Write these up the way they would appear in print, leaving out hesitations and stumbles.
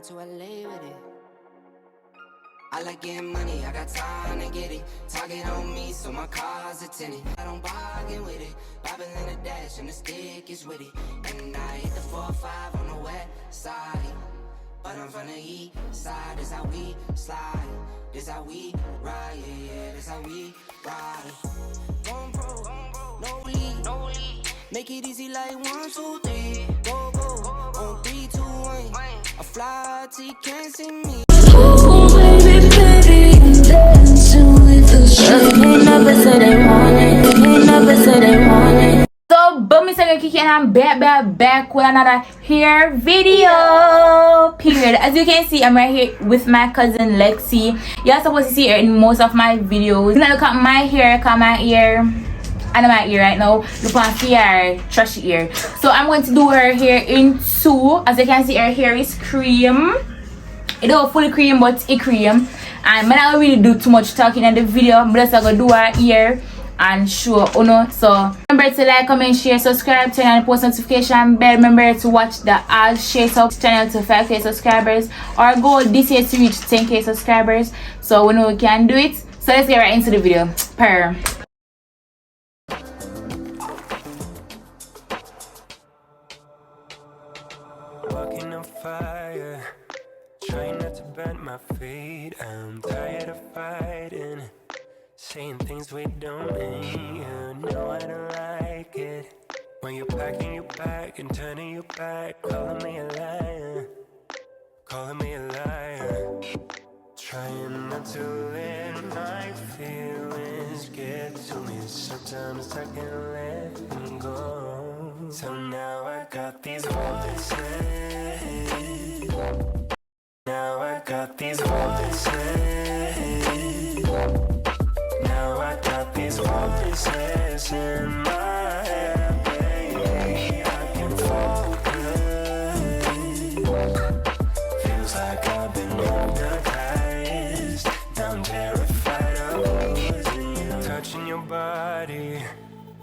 to LA with it. I like getting money, I got time to get it. Target on me, so my car's a tinted. I don't bargain with it. Bobbing in the dash and the stick is with it. And I hit the 4-5 on the west side. But I'm from the east side, this how we slide. This how we ride, yeah, this how we ride. Going pro, no lead, no lead. Make it easy like 1, 2, 3. Go, go, on 3, 2, 1. I fly till you can't see me. Oh, baby, baby, dancing with the street. Ain't never said they want it. Ain't never said they want it. So, boom, it's again Kiki and I'm back with another hair video. Period. As you can see, I'm right here with my cousin Lexi. You're supposed to see her in most of my videos. Now look at my hair, cause my ear, and my ear right now. Look at my hair, trashy ear. So I'm going to do her hair in 2. As you can see, her hair is cream. It don't fully cream, but it cream. And I'm not really do too much talking in the video. I'm just gonna do her ear and show uno. So remember to like, comment, share, subscribe, turn on the post notification bell. Remember to watch the All Shades Up channel to 5k subscribers. Our goal this year to reach 10k subscribers. So we know we can do it. So let's get right into the video. Per. Walking on fire, trying not to burn my feet. I'm tired of fighting, saying things we don't mean. You know I don't like it when you're packing your bag and turning your back, calling me a liar, calling me a liar. Trying not to let my feelings get to me. Sometimes I can't let them go. So now I got these voices. Now I got these voices. Now I got these voices in my head, baby. I can focus. Feels like I've been hypnotized. Now I'm terrified of losing you. Touching your body,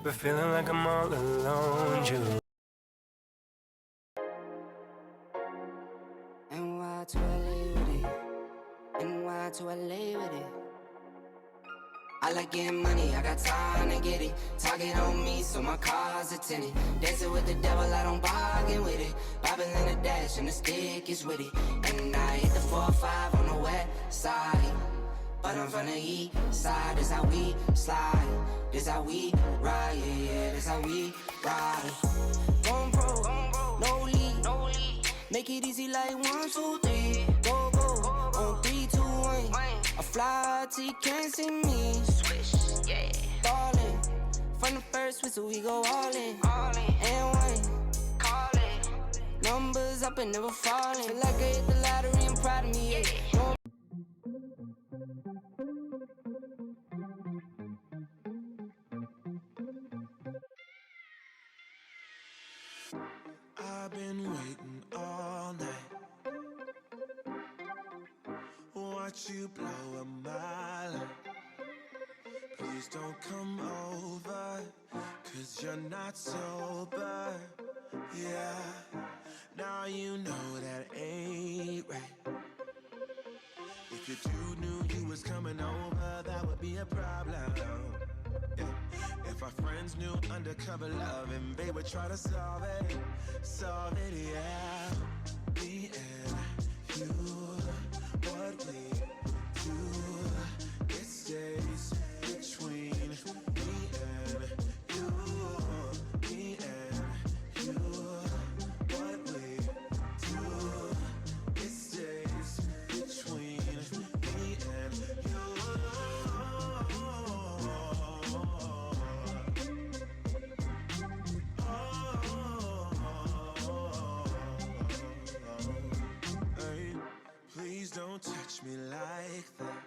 but feeling like I'm all alone. You. NY to LA with it. NY to LA with it. I like getting money, I got time to get it. Target on me, so my car's a tinted. Dancing with the devil, I don't bargain with it. Bobbing in the dash and the stick is with it. And I hit the 4-5 on the west side. But I'm from the east side, this how we slide. This how we ride, yeah, this how we ride. Going pro, no lead, no lead. Make it easy like 1, 2, 3. Go, go, on 3, 2, 1. I fly till you can't see me. Swish, yeah. Ballin', from the first whistle we go all in. And 1, call it. Numbers up and never falling. Feel like I hit the lottery, I'm proud of me, yeah. I've been waiting all night. Watch you blow a mile. Please don't come over, 'cause you're not sober. Yeah, now you know that ain't right. If your dude knew you was coming over, that would be a problem. Yeah. If our friends knew undercover love and they would try to solve it, yeah. Me and you, what we do, it stays between me and you. Me and you, what we do, it stays between me and you. Please don't touch me like that.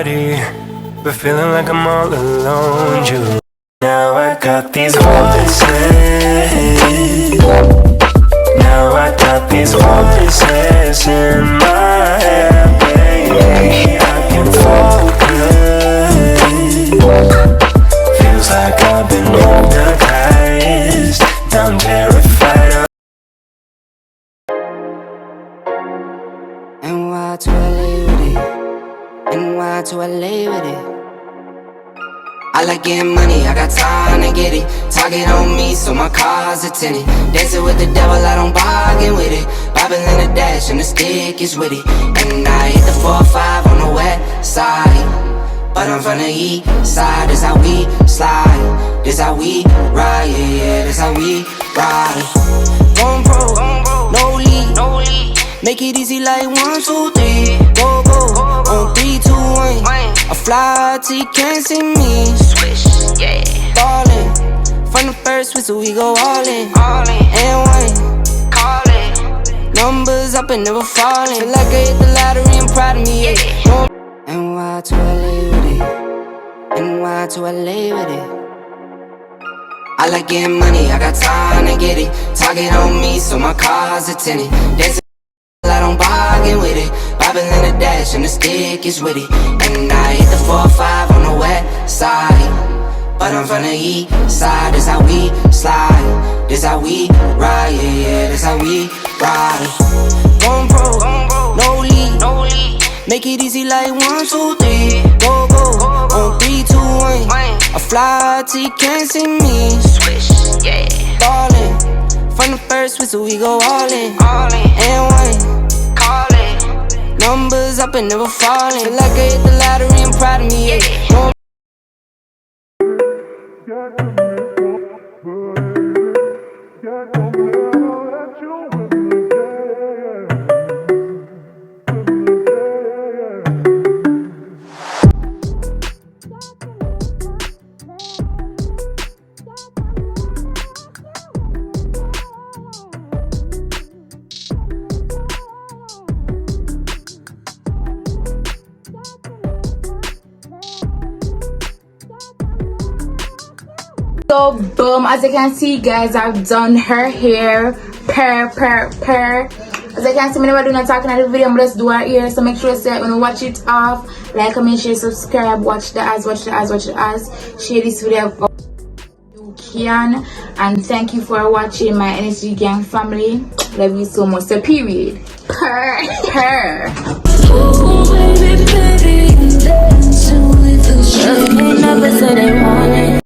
body, but feeling like I'm all alone. You. Now I got these voices. Now I got these voices in my head, baby. I can focus. Feels like I've been hypnotized. I'm terrified. NY to LA with it. NY to LA with it. I like getting money, I got time to get it. Target on me, so my car's a tinted. Dancing with the devil, I don't bargain with it. Bobbing in the dash, and the stick is with it. And I hit the 4-5 on the west side, but I'm from the east side. This how we slide, this how we ride, yeah, yeah, this how we ride. Going pro, no lead, make it easy like 1, 2, 3. Go, go, on 3, 2, 1. I fly till you can't see me. Swish, yeah. Ballin', from the first whistle we go all in. And one, call it. Numbers up and never falling. Feel like I hit the lottery, I'm proud of me, yeah. NY to LA with it. NY to LA with it. I like getting money, I got time to get it. Target on me, so my car's a tinted. Dancing, I don't bargain with it. Bobbing in the dash, and the stick is with it. And I hit the 4-5 on the west side, but I'm from the east side. This how we slide, this how we ride, yeah, yeah, this how we ride. Going pro, no lead, make it easy like 1, 2, 3. Go, go, on 3, 2, 1. I fly till you can't see me. Swish, yeah. Ballin', from the first whistle we go all in. And one, call it. Numbers up and never falling. Feel like I hit the lottery, I'm proud of me, yeah. So boom, as you can see guys, I've done her hair per. As you can see, me never do not talking at the video, I'm just do her hair. So make sure you when you watch it off, like, comment, share, subscribe, watch the ads, share this video if you can. And thank you for watching my NSG gang family. Love you so much. So period. Per.